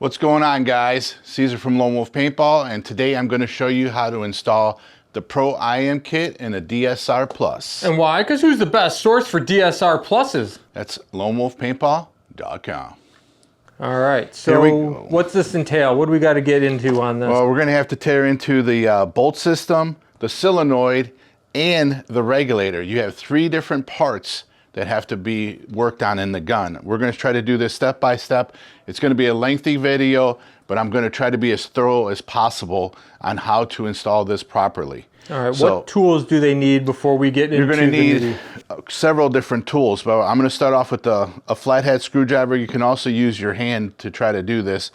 What's going on, guys? Cesar from Lone Wolf Paintball, and today I'm going to show you how to install the Pro IM kit in a DSR Plus. And why? Because who's the best source for DSR Pluses? That's lonewolfpaintball.com. All right, so what's this entail? What do we got to get into on this? Well, we're going to have to tear into the bolt system, the solenoid, and the regulator. You have 3 different parts that have to be worked on in the gun. We're going to try to do this step by step. It's going to be a lengthy video, but I'm going to try to be as thorough as possible on how to install this properly. All right, so what tools do they need before we get into You're going to need several different tools, but I'm going to start off with a flathead screwdriver. You can also use your hand to try to do this.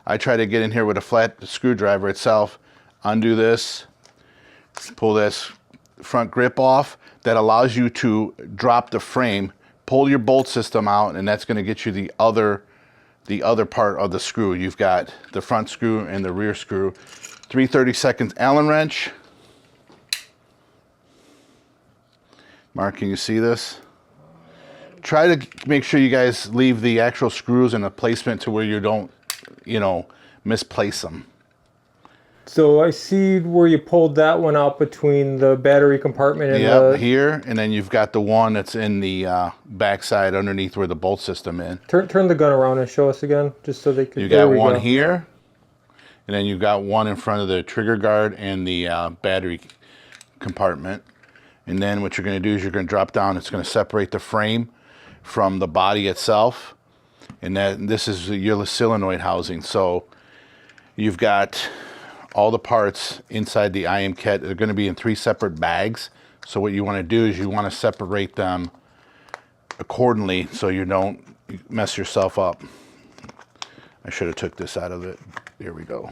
I try to get in here with a flat screwdriver itself, undo this, pull this front grip off. That allows you to drop the frame, pull your bolt system out, and that's going to get you the other part of the screw. You've got the front screw and the rear screw. 3/32 Allen wrench. Mark, can you see this? Try to make sure you guys leave the actual screws in a placement to where you don't, misplace them. So I see where you pulled that one out between the battery compartment and here, and then you've got the one that's in the backside underneath where the bolt system is. Turn the gun around and show us again, just so they can. You got one here, and then you've got one in front of the trigger guard and the battery compartment. And then what you're going to do is you're going to drop down. It's going to separate the frame from the body itself, and this is your solenoid housing. So you've got all the parts inside the IM kit. They're going to be in 3 separate bags. So what you want to do is you want to separate them accordingly so you don't mess yourself up. I should have took this out of it. There we go.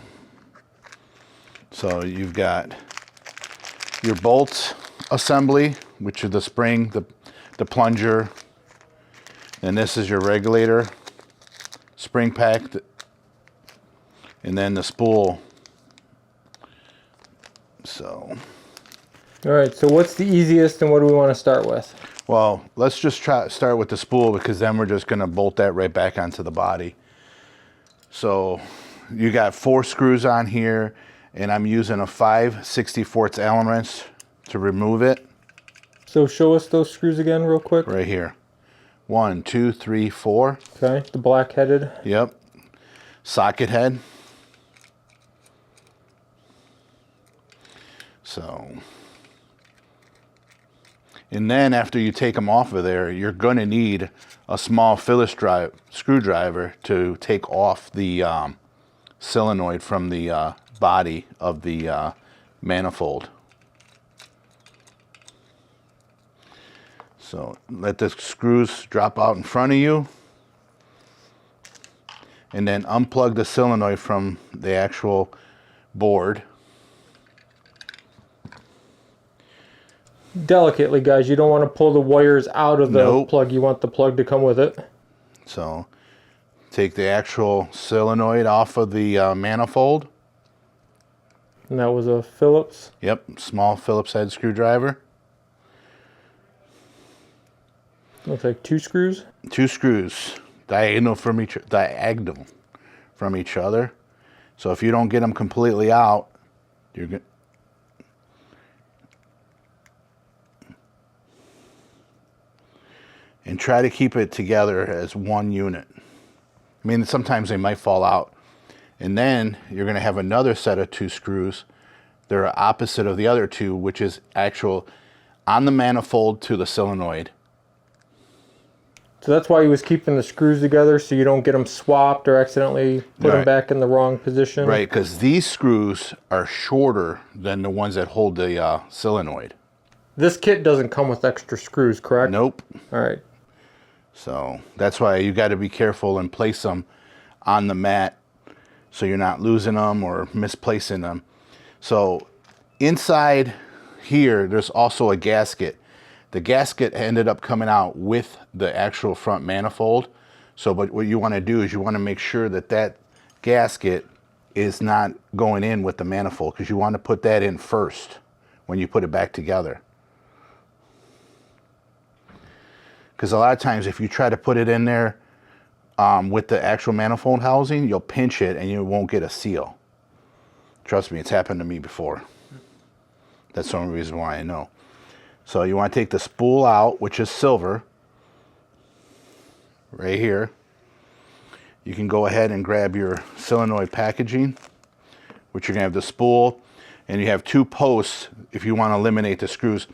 So you've got your bolt assembly, which is the spring, the plunger, and this is your regulator, spring pack, and then the spool. So, all right, so what's the easiest and what do we want to start with? Well, let's just start with the spool, because then we're just going to bolt that right back onto the body. So you got 4 screws on here, and I'm using a 5/64 Allen wrench to remove it. So show us those screws again real quick. Right here. 1, 2, 3, 4. Okay, the black headed. Yep. Socket head. So, and then after you take them off of there, you're going to need a small Phillips screwdriver to take off the solenoid from the body of the manifold. So let the screws drop out in front of you, and then unplug the solenoid from the actual board. Delicately, guys, you don't want to pull the wires out of the plug. You want the plug to come with it. So take the actual solenoid off of the manifold. And that was a Phillips? Yep, small Phillips head screwdriver. Looks like 2 screws? 2 screws, diagonal from each other. So if you don't get them completely out, you're good. And try to keep it together as one unit. I mean, sometimes they might fall out. And then you're going to have another set of 2 screws. They're opposite of the other 2, which is actual on the manifold to the solenoid. So that's why he was keeping the screws together, so you don't get them swapped or accidentally put them back in the wrong position. Right, because these screws are shorter than the ones that hold the solenoid. This kit doesn't come with extra screws, correct? Nope. All right. So that's why you got to be careful and place them on the mat so you're not losing them or misplacing them. So inside here, there's also a gasket. The gasket ended up coming out with the actual front manifold. So, but what you want to do is you want to make sure that that gasket is not going in with the manifold, because you want to put that in first when you put it back together. Because a lot of times if you try to put it in there with the actual manifold housing, you'll pinch it and you won't get a seal. Trust me, it's happened to me before. That's the only reason why I know. So you want to take the spool out, which is silver, right here. You can go ahead and grab your solenoid packaging, which you're going to have the spool, and you have 2 posts if you want to eliminate the screws.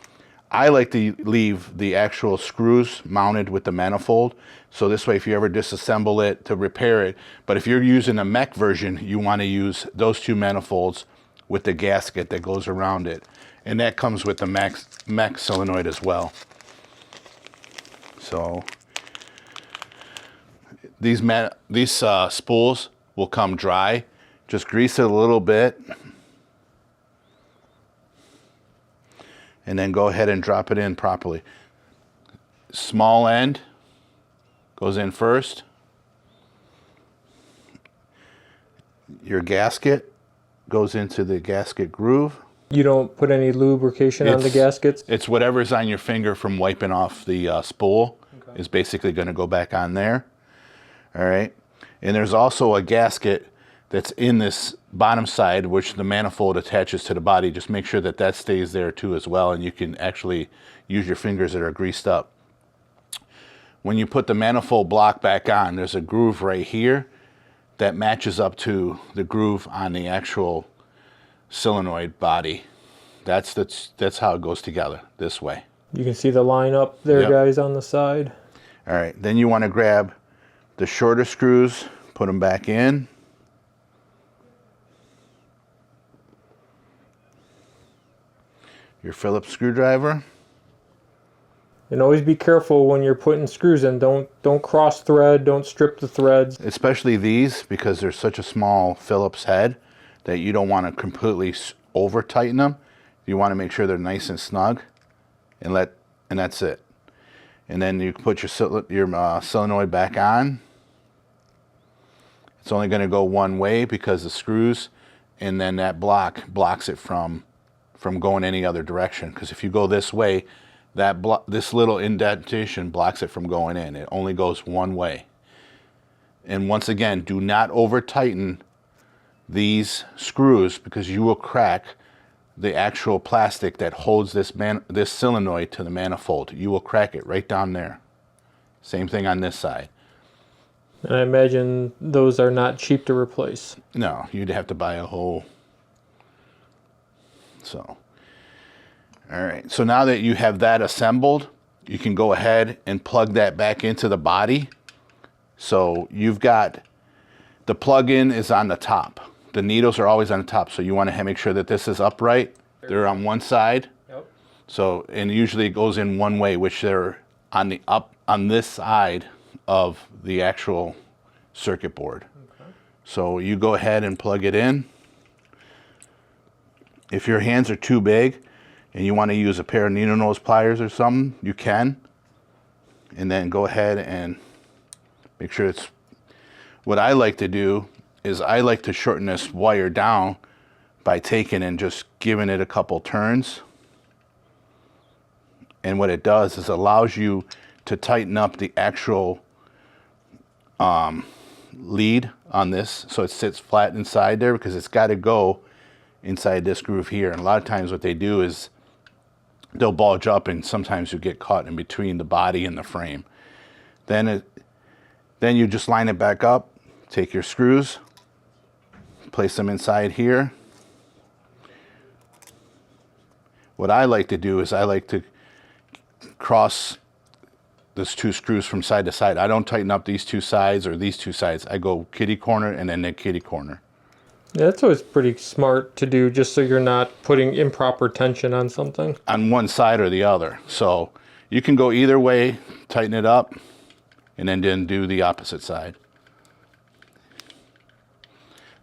I like to leave the actual screws mounted with the manifold, so this way if you ever disassemble it to repair it, but if you're using a mech version, you want to use those 2 manifolds with the gasket that goes around it, and that comes with the mech solenoid as well. So these spools will come dry. Just grease it a little bit, and then go ahead and drop it in properly. Small end goes in first. Your gasket goes into the gasket groove. You don't put any lubrication on the gaskets? It's whatever's on your finger from wiping off the spool is basically going to go back on there. All right. And there's also a gasket that's in this bottom side, which the manifold attaches to the body. Just make sure that that stays there too as well, and you can actually use your fingers that are greased up. When you put the manifold block back on, there's a groove right here that matches up to the groove on the actual solenoid body. That's how it goes together, this way. You can see the line up there, guys, on the side. All right, then you want to grab the shorter screws, put them back in. Your Phillips screwdriver. And always be careful when you're putting screws in. Don't cross thread, don't strip the threads. Especially these, because there's such a small Phillips head that you don't want to completely over tighten them. You want to make sure they're nice and snug, and that's it. And then you put your solenoid back on. It's only going to go one way because the screws, and then that block blocks it from going any other direction. Because if you go this way, this little indentation blocks it from going in. It only goes one way. And once again, do not over tighten these screws, because you will crack the actual plastic that holds this solenoid to the manifold. You will crack it right down there. Same thing on this side. And I imagine those are not cheap to replace. No, you'd have to buy a whole. So, all right. So now that you have that assembled, you can go ahead and plug that back into the body. So you've got the plug-in is on the top. The needles are always on the top, so you want to make sure that this is upright. They're on one side. Yep. So, and usually it goes in one way, which they're on this side of the actual circuit board. Okay. So you go ahead and plug it in. If your hands are too big and you want to use a pair of needle nose pliers or something, you can. And then go ahead and make sure it's. What I like to do is I like to shorten this wire down by taking and just giving it a couple turns. And what it does is allows you to tighten up the actual lead on this, so it sits flat inside there, because it's got to go inside this groove here. And a lot of times what they do is they'll bulge up, and sometimes you get caught in between the body and the frame. Then you just line it back up, take your screws, place them inside here. What I like to do is I like to cross those 2 screws from side to side. I don't tighten up these 2 sides or these 2 sides. I go kitty corner and then kitty corner. Yeah, that's always pretty smart to do, just so you're not putting improper tension on something. On one side or the other. So you can go either way, tighten it up, and then do the opposite side.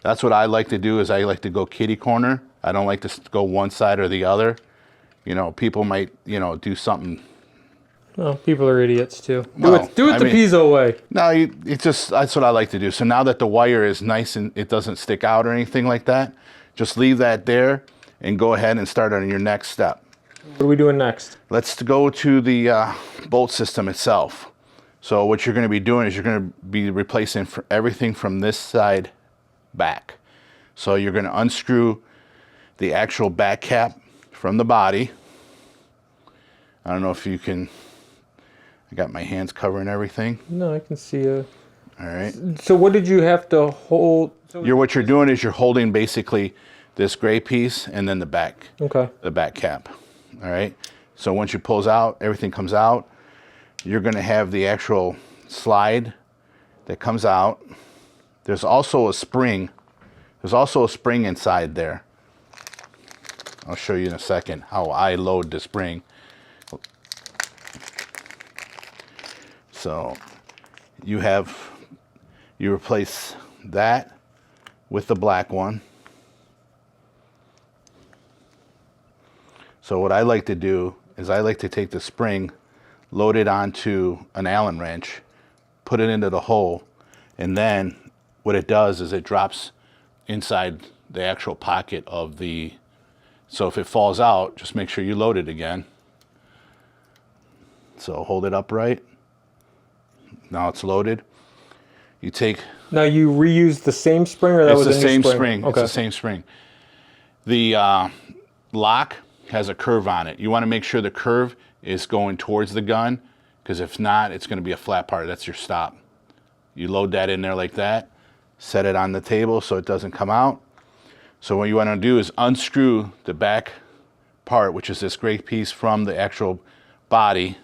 That's what I like to do, is I like to go kitty corner. I don't like to go one side or the other. You know, people might, do something. Well, people are idiots too. Do it the Pizzo way. No, that's what I like to do. So now that the wire is nice and it doesn't stick out or anything like that, just leave that there and go ahead and start on your next step. What are we doing next? Let's go to the bolt system itself. So what you're going to be doing is you're going to be replacing everything from this side back. So you're going to unscrew the actual back cap from the body. I don't know if you can, I got my hands covering everything. No, I can see a... All right. So what did you have to hold? What you're doing is you're holding basically this gray piece and then the back cap. All right. So once you pulls out, everything comes out. You're going to have the actual slide that comes out. There's also a spring. There's also a spring inside there. I'll show you in a second how I load the spring. So you replace that with the black one. So what I like to do is I like to take the spring, load it onto an Allen wrench, put it into the hole, and then what it does is it drops inside the actual pocket of the, so if it falls out, just make sure you load it again. So hold it upright. Now it's loaded. You take... Now you reuse the same spring, or that was a new spring? It's the same spring. Okay. It's the same spring. The lock has a curve on it. You want to make sure the curve is going towards the gun, because if not, it's going to be a flat part. That's your stop. You load that in there like that, set it on the table so it doesn't come out. So what you want to do is unscrew the back part, which is this gray piece from the actual body.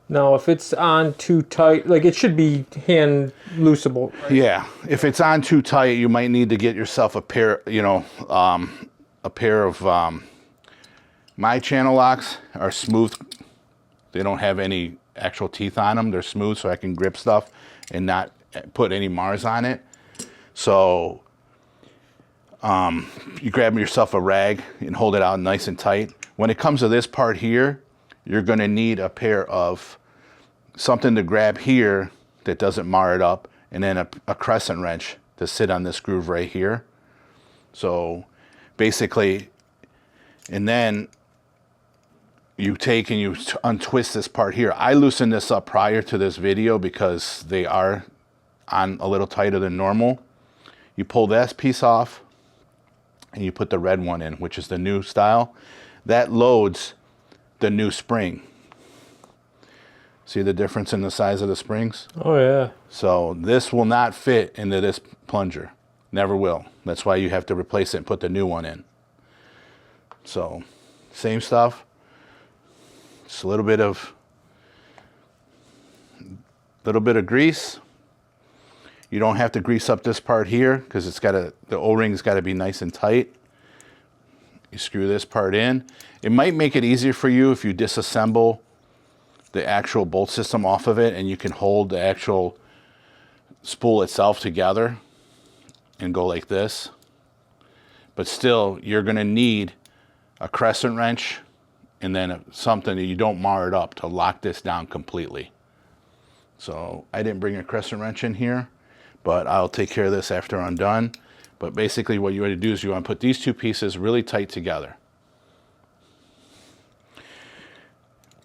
Now, if it's on too tight, like it should be hand looseable. Right? Yeah, if it's on too tight, you might need to get yourself a pair, a pair of my channel locks are smooth. They don't have any actual teeth on them. They're smooth, so I can grip stuff and not put any Mars on it. So you grab yourself a rag and hold it out nice and tight. When it comes to this part here, you're going to need a pair of something to grab here that doesn't mar it up, and then a crescent wrench to sit on this groove right here. So basically, and then you take and you untwist this part here. I loosened this up prior to this video because they are on a little tighter than normal. You pull this piece off and you put the red one in, which is the new style. That loads the new spring. See the difference in the size of the springs? Oh yeah. So this will not fit into this plunger. Never will. That's why you have to replace it and put the new one in. So same stuff. Just a little bit of grease. You don't have to grease up this part here because it's got the O-ring's got to be nice and tight. You screw this part in. It might make it easier for you if you disassemble the actual bolt system off of it and you can hold the actual spool itself together and go like this. But still, you're going to need a crescent wrench and then something that you don't mar it up to lock this down completely. So I didn't bring a crescent wrench in here, but I'll take care of this after I'm done. But basically what you want to do is you want to put these two pieces really tight together.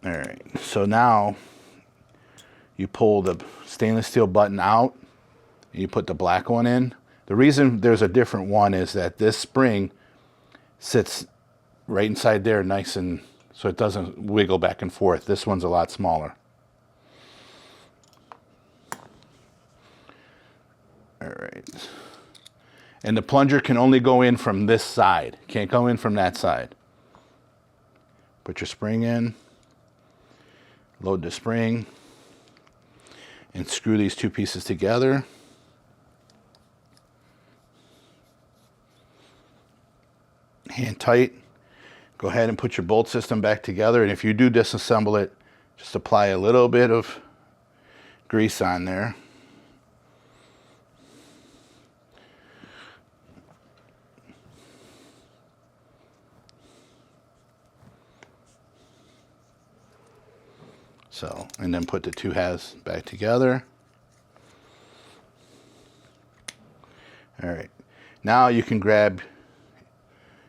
All right, so now you pull the stainless steel button out and you put the black one in. The reason there's a different one is that this spring sits right inside there nice and so it doesn't wiggle back and forth. This one's a lot smaller. All right. And the plunger can only go in from this side. Can't go in from that side. Put your spring in. Load the spring. And screw these two pieces together. Hand tight. Go ahead and put your bolt system back together. And if you do disassemble it, just apply a little bit of grease on there. So, and then put the two halves back together. All right. Now you can grab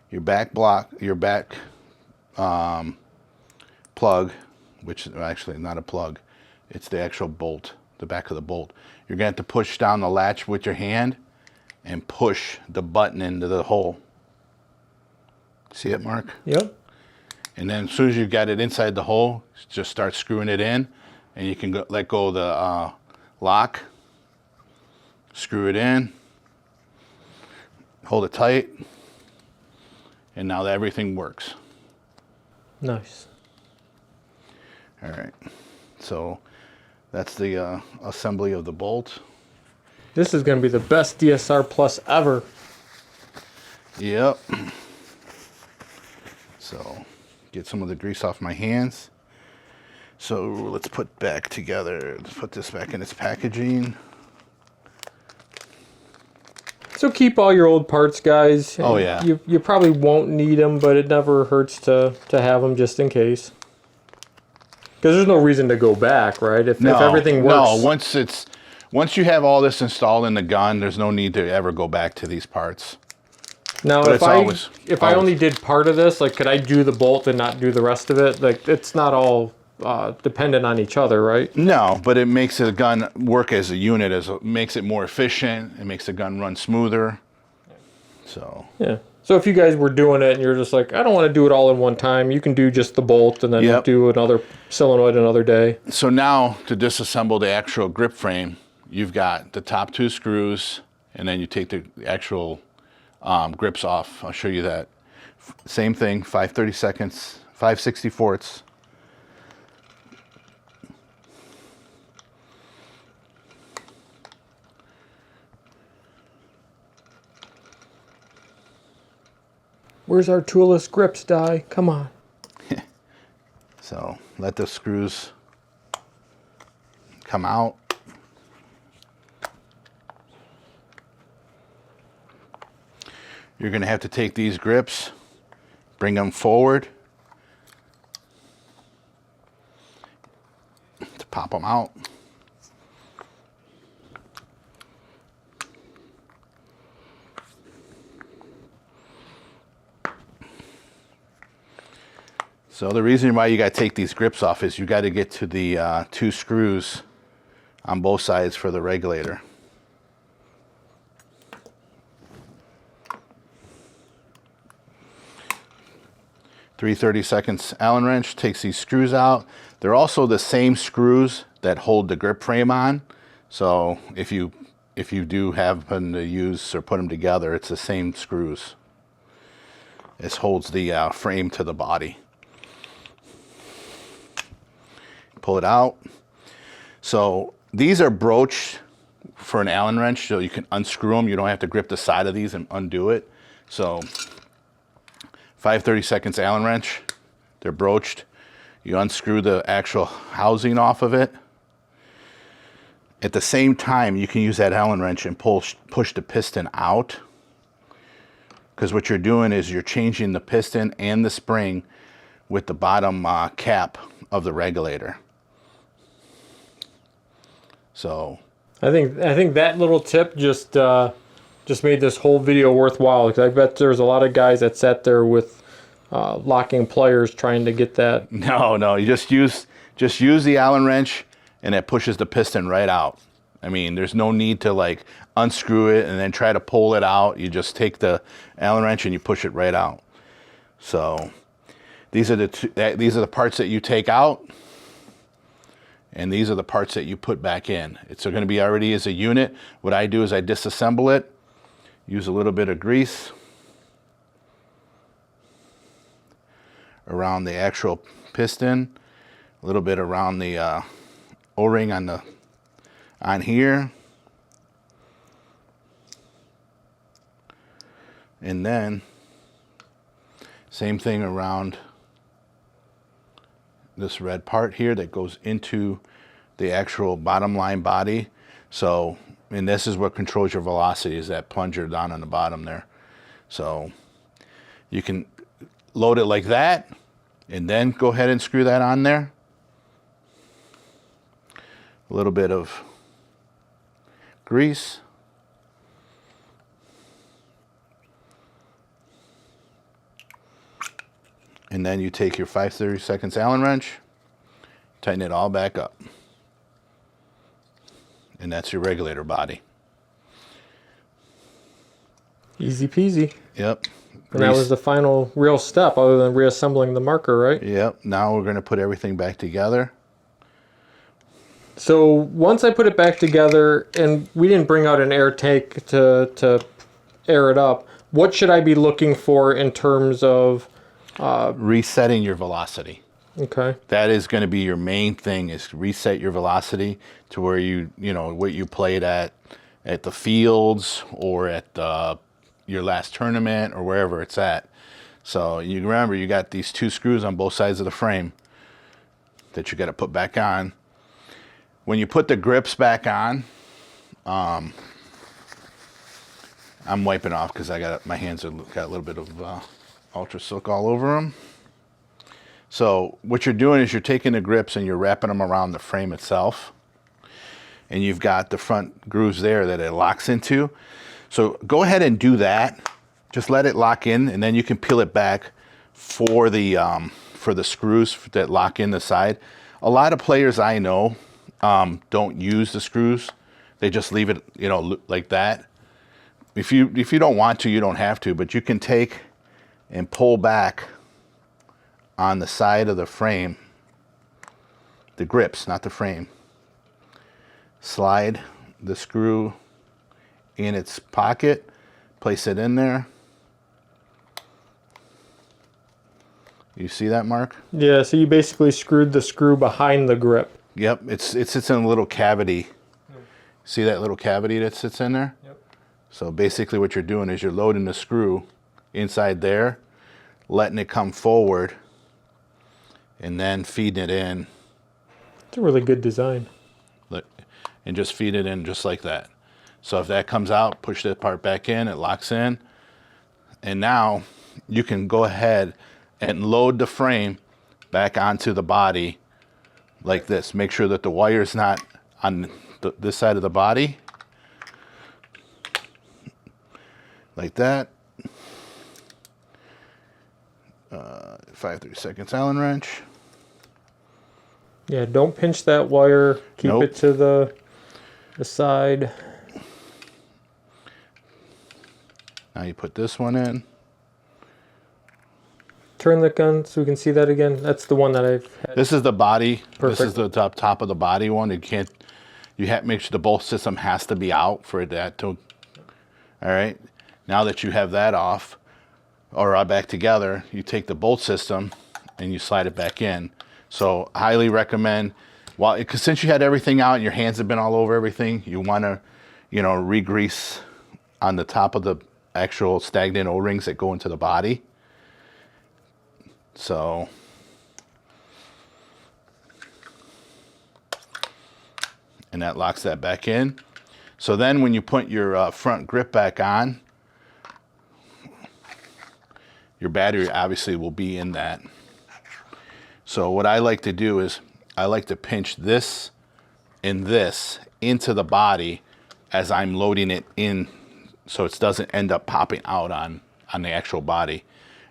your back block, your back plug, which is actually not a plug, it's the actual bolt, the back of the bolt. You're going to have to push down the latch with your hand and push the button into the hole. See it, Mark? Yep. And then as soon as you got it inside the hole, just start screwing it in, and you can let go of the lock, screw it in, hold it tight, and now everything works. Nice. All right, so that's the assembly of the bolt. This is going to be the best DSR Plus ever. Yep. So get some of the grease off my hands. So let's put back together. Let's put this back in its packaging. So keep all your old parts, guys. Oh yeah. You probably won't need them, but it never hurts to have them just in case. Because there's no reason to go back, right? If everything works. No, once you have all this installed in the gun, there's no need to ever go back to these parts. Now, but if I only did part of this, like, could I do the bolt and not do the rest of it? Like, it's not all dependent on each other, right? No, but it makes the gun work as a unit. It makes it more efficient. It makes the gun run smoother. So yeah. So if you guys were doing it and you're just like, I don't want to do it all in one time, you can do just the bolt and then do another solenoid another day. So now to disassemble the actual grip frame, you've got the top two screws, and then you take the actual grips off. I'll show you that. Same thing, 5/32, 5/64. Where's our toolless grips die? Come on. So let the screws come out. You're going to have to take these grips, bring them forward to pop them out. So the reason why you got to take these grips off is you got to get to the two screws on both sides for the regulator. 3/32 Allen wrench takes these screws out. They're also the same screws that hold the grip frame on. So if you do happen to use or put them together, it's the same screws. This holds the frame to the body. Pull it out. So these are broached for an Allen wrench, so you can unscrew them. You don't have to grip the side of these and undo it. So 5/32 Allen wrench, they're broached. You unscrew the actual housing off of it. At the same time, you can use that Allen wrench and push the piston out, because what you're doing is you're changing the piston and the spring with the bottom cap of the regulator. So I think that little tip just made this whole video worthwhile, because I bet there's a lot of guys that sat there with locking pliers trying to get that. No, you just use the Allen wrench, and it pushes the piston right out. I mean, there's no need to like unscrew it and then try to pull it out. You just take the Allen wrench and you push it right out. So these are the parts that you take out, and these are the parts that you put back in. It's going to be already as a unit. What I do is I disassemble it, use a little bit of grease around the actual piston, a little bit around the O-ring on here, and then same thing around this red part here that goes into the actual bottom line body. So, and this is what controls your velocity, is that plunger down on the bottom there. So you can load it like that and then go ahead and screw that on there. A little bit of grease. And then you take your 5/32 Allen wrench, tighten it all back up. And that's your regulator body. Easy peasy. Yep. And that was the final real step other than reassembling the marker, right? Yep. Now we're going to put everything back together. So once I put it back together, and we didn't bring out an air tank to air it up, what should I be looking for in terms of... resetting your velocity. Okay. That is going to be your main thing, is reset your velocity to where you know, what you played at the fields or at your last tournament or wherever it's at. So you remember, you got these 2 screws on both sides of the frame that you got to put back on. When you put the grips back on, I'm wiping off because my hands have got a little bit of Ultra Silk all over them. So what you're doing is you're taking the grips and you're wrapping them around the frame itself. And you've got the front grooves there that it locks into. So go ahead and do that. Just let it lock in, and then you can peel it back for the screws that lock in the side. A lot of players I know don't use the screws. They just leave it, you know, like that. If you don't want to, you don't have to, but you can take and pull back on the side of the frame, the grips, not the frame. Slide the screw in its pocket, place it in there. You see that, Mark? Yeah, so you basically screwed the screw behind the grip. Yep, it sits in a little cavity. See that little cavity that sits in there? Yep. So basically what you're doing is you're loading the screw inside there, letting it come forward, and then feeding it in. It's a really good design. Look, and just feed it in just like that. So if that comes out, push that part back in, it locks in. And now you can go ahead and load the frame back onto the body like this. Make sure that the wire's not on this side of the body. Like that. 5/32 Allen wrench. Yeah, don't pinch that wire. Keep Nope. it to the side. Now you put this one in. Turn the gun so we can see that again. That's the one that I've had. This is the body. Perfect. This is the top of the body one. You have to make sure the bolt system has to be out for that to. All right. Now that you have that off, or back together, you take the bolt system and you slide it back in. So I highly recommend, because since you had everything out and your hands have been all over everything, you want to, you know, re-grease on the top of the actual stagnant O-rings that go into the body. So and that locks that back in. So then when you put your front grip back on, your battery obviously will be in that. So what I like to do is I like to pinch this and this into the body as I'm loading it in, so it doesn't end up popping out on the actual body.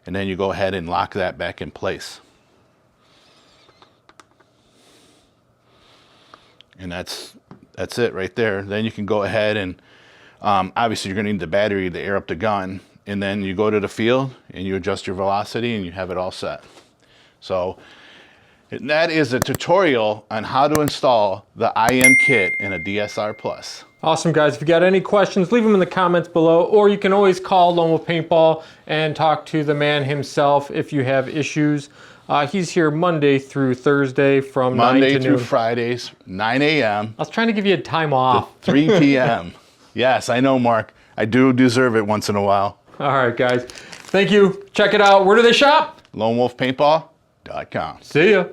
And then you go ahead and lock that back in place. And that's it right there. Then you can go ahead and obviously you're going to need the battery to air up the gun, and then you go to the field and you adjust your velocity and you have it all set. So that is a tutorial on how to install the IM kit in a DSR Plus. Awesome, guys. If you got any questions, leave them in the comments below, or you can always call Lone Wolf Paintball and talk to the man himself if you have issues. He's here Monday through Thursday from 9 to noon. Monday through Fridays, 9 a.m. I was trying to give you a time off. 3 p.m. Yes, I know, Mark. I do deserve it once in a while. All right, guys. Thank you. Check it out. Where do they shop? LoneWolfPaintball.com. See ya.